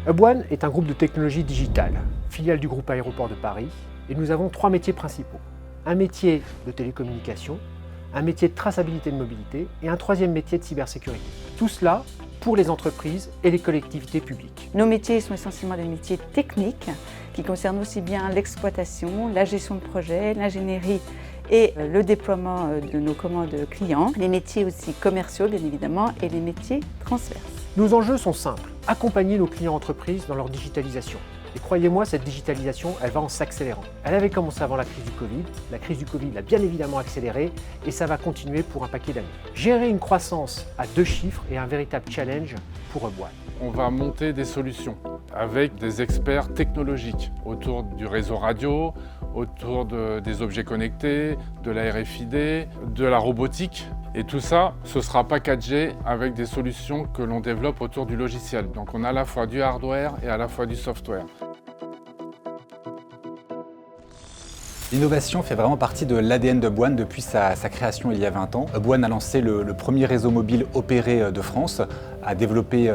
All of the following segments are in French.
Hub1 est un groupe de technologie digitale, filiale du groupe Aéroports de Paris, et nous avons 3 métiers principaux. Un métier de télécommunication, un métier de traçabilité de mobilité et un 3e métier de cybersécurité. Tout cela pour les entreprises et les collectivités publiques. Nos métiers sont essentiellement des métiers techniques qui concernent aussi bien l'exploitation, la gestion de projet, l'ingénierie et le déploiement de nos commandes clients, les métiers aussi commerciaux bien évidemment et les métiers transverses. Nos enjeux sont simples, accompagner nos clients entreprises dans leur digitalisation. Et croyez-moi, cette digitalisation, elle va en s'accélérant. Elle avait commencé avant la crise du Covid. La crise du Covid l'a bien évidemment accélérée et ça va continuer pour un paquet d'années. Gérer une croissance à 2 chiffres est un véritable challenge pour Hub1. On va monter des solutions avec des experts technologiques autour du réseau radio, autour des objets connectés, de la RFID, de la robotique. Et tout ça, ce sera packagé avec des solutions que l'on développe autour du logiciel. Donc on a à la fois du hardware et à la fois du software. L'innovation fait vraiment partie de l'ADN de Hub1 depuis sa création il y a 20 ans. Hub1 a lancé le premier réseau mobile opéré de France, a développé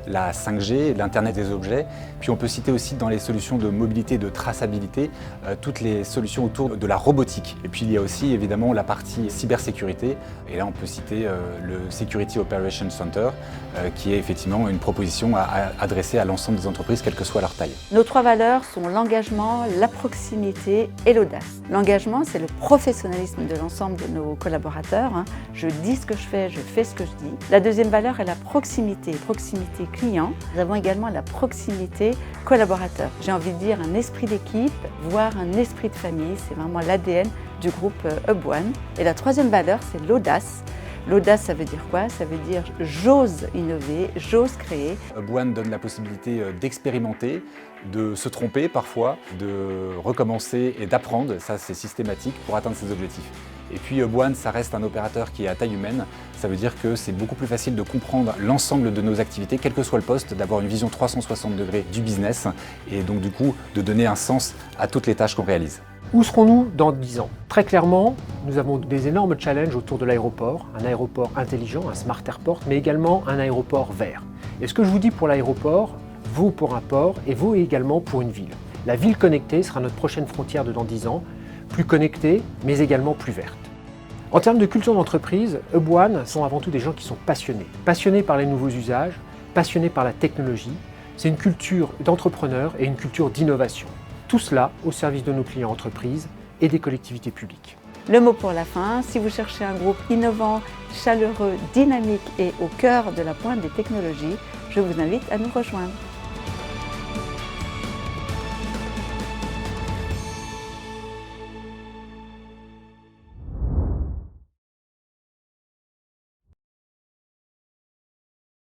la 5G, l'Internet des objets. Puis on peut citer aussi dans les solutions de mobilité et de traçabilité toutes les solutions autour de la robotique. Et puis il y a aussi évidemment la partie cybersécurité. Et là on peut citer le Security Operations Center qui est effectivement une proposition à adresser à l'ensemble des entreprises, quelle que soit leur taille. Nos 3 valeurs sont l'engagement, la proximité et l'audace. L'engagement, c'est le professionnalisme de l'ensemble de nos collaborateurs. Je dis ce que je fais ce que je dis. La 2e valeur est la proximité client. Nous avons également la proximité collaborateur. J'ai envie de dire un esprit d'équipe, voire un esprit de famille. C'est vraiment l'ADN du groupe Hub1. Et la 3e valeur, c'est l'audace. L'audace, ça veut dire quoi? Ça veut dire j'ose innover, j'ose créer. Hub1 donne la possibilité d'expérimenter, de se tromper parfois, de recommencer et d'apprendre, ça c'est systématique pour atteindre ses objectifs. Et puis Hub1, ça reste un opérateur qui est à taille humaine, ça veut dire que c'est beaucoup plus facile de comprendre l'ensemble de nos activités, quel que soit le poste, d'avoir une vision 360 degrés du business et donc du coup de donner un sens à toutes les tâches qu'on réalise. Où serons-nous dans 10 ans? Très clairement, nous avons des énormes challenges autour de l'aéroport, un aéroport intelligent, un smart airport, mais également un aéroport vert. Et ce que je vous dis pour l'aéroport vaut pour un port et vaut également pour une ville. La ville connectée sera notre prochaine frontière de dans 10 ans, plus connectée, mais également plus verte. En termes de culture d'entreprise, Hub1 sont avant tout des gens qui sont passionnés par les nouveaux usages, passionnés par la technologie. C'est une culture d'entrepreneur et une culture d'innovation. Tout cela au service de nos clients entreprises et des collectivités publiques. Le mot pour la fin, si vous cherchez un groupe innovant, chaleureux, dynamique et au cœur de la pointe des technologies, je vous invite à nous rejoindre.